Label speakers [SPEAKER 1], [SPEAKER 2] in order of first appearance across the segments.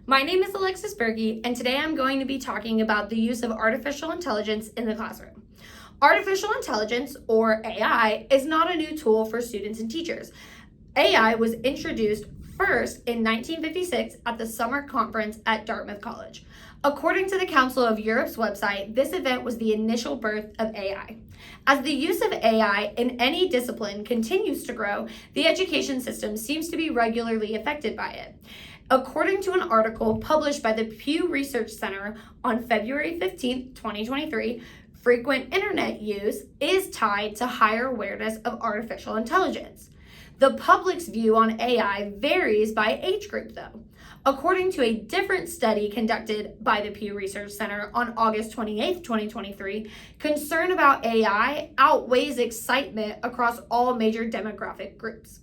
[SPEAKER 1] My name is Alexis Berkey, and today I'm going to be talking about the use of artificial intelligence in the classroom. Artificial intelligence, or AI, is not a new tool for students and teachers. AI was introduced first in 1956 at the summer conference at Dartmouth College. According to the Council of Europe's website, this event was the initial birth of AI. As the use of AI in any discipline continues to grow, the education system seems to be regularly affected by it. According to an article published by the Pew Research Center on February 15, 2023, frequent internet use is tied to higher awareness of artificial intelligence. The public's view on AI varies by age group, though. According to a different study conducted by the Pew Research Center on August 28, 2023, concern about AI outweighs excitement across all major demographic groups.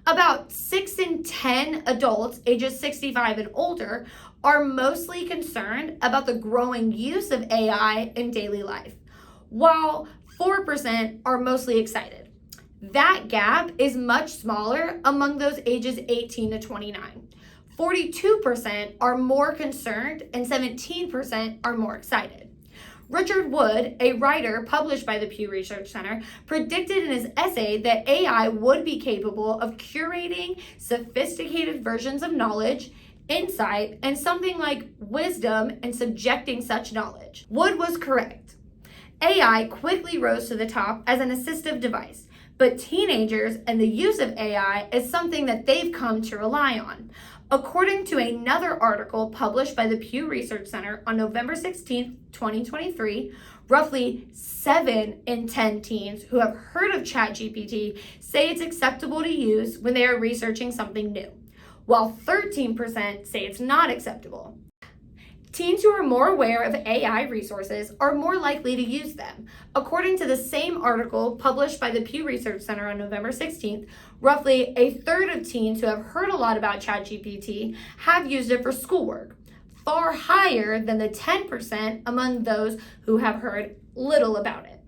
[SPEAKER 1] About 6 in 10 adults ages 65 and older are mostly concerned about the growing use of AI in daily life, while 4% are mostly excited. That gap is much smaller among those ages 18 to 29. 42% are more concerned and 17% are more excited. Richard Wood, a writer published by the Pew Research Center, predicted in his essay that AI would be capable of curating sophisticated versions of knowledge, insight, and something like wisdom and subjecting such knowledge. Wood was correct. AI quickly rose to the top as an assistive device, but teenagers and the use of AI is something that they've come to rely on. According to another article published by the Pew Research Center on November 16, 2023, roughly 7 in 10 teens who have heard of ChatGPT say it's acceptable to use when they are researching something new, while 13% say it's not acceptable. Teens who are more aware of AI resources are more likely to use them. According to the same article published by the Pew Research Center on November 16th, roughly a third of teens who have heard a lot about ChatGPT have used it for schoolwork, far higher than the 10% among those who have heard little about it.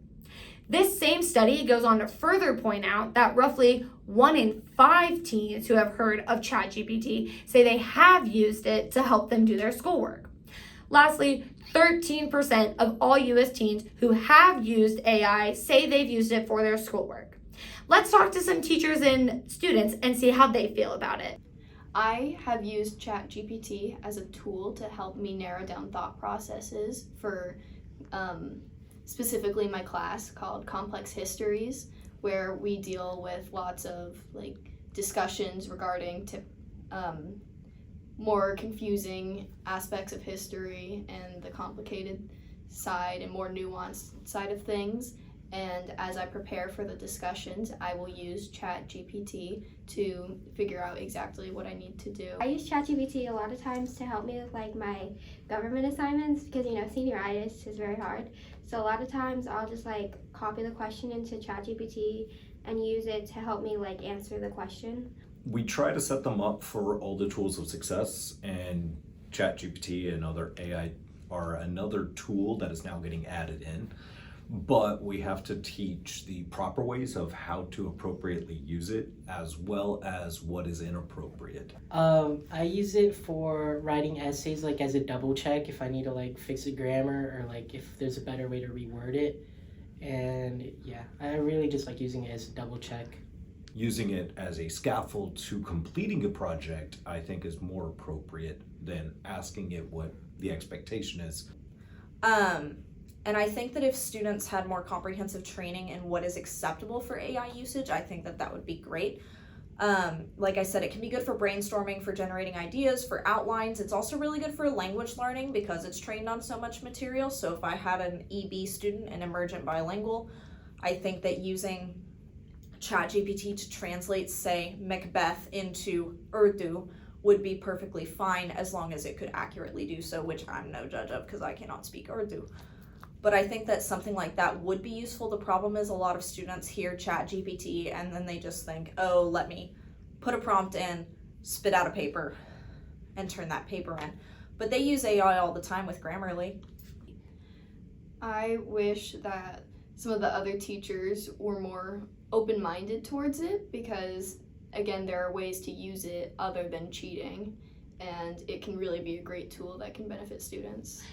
[SPEAKER 1] This same study goes on to further point out that roughly 1 in 5 teens who have heard of ChatGPT say they have used it to help them do their schoolwork. Lastly, 13% of all U.S. teens who have used AI say they've used it for their schoolwork. Let's talk to some teachers and students and see how they feel about it.
[SPEAKER 2] I have used ChatGPT as a tool to help me narrow down thought processes for specifically my class called Complex Histories, where we deal with lots of discussions regarding more confusing aspects of history and the complicated side and more nuanced side of things. And as I prepare for the discussions, I will use ChatGPT to figure out exactly what I need to do.
[SPEAKER 3] I use ChatGPT a lot of times to help me with my government assignments because senioritis is very hard. So a lot of times I'll just copy the question into ChatGPT and use it to help me answer the question.
[SPEAKER 4] We try to set them up for all the tools of success, and ChatGPT and other AI are another tool that is now getting added in. But we have to teach the proper ways of how to appropriately use it, as well as what is inappropriate.
[SPEAKER 5] I use it for writing essays, as a double check if I need to fix a grammar or if there's a better way to reword it. And yeah, I really just like using it as a double check.
[SPEAKER 4] Using it as a scaffold to completing a project, I think, is more appropriate than asking it what the expectation is.
[SPEAKER 6] And I think that if students had more comprehensive training in what is acceptable for AI usage, I think that would be great. Like I said, it can be good for brainstorming, for generating ideas, for outlines. It's also really good for language learning because it's trained on so much material. So if I had an EB student, an emergent bilingual, I think that using ChatGPT to translate, say, Macbeth into Urdu would be perfectly fine as long as it could accurately do so, which I'm no judge of because I cannot speak Urdu. But I think that something like that would be useful. The problem is a lot of students hear ChatGPT and then they just think, oh, let me put a prompt in, spit out a paper, and turn that paper in. But they use AI all the time with Grammarly.
[SPEAKER 2] I wish that some of the other teachers were more open-minded towards it because, again, there are ways to use it other than cheating. and it can really be a great tool that can benefit students.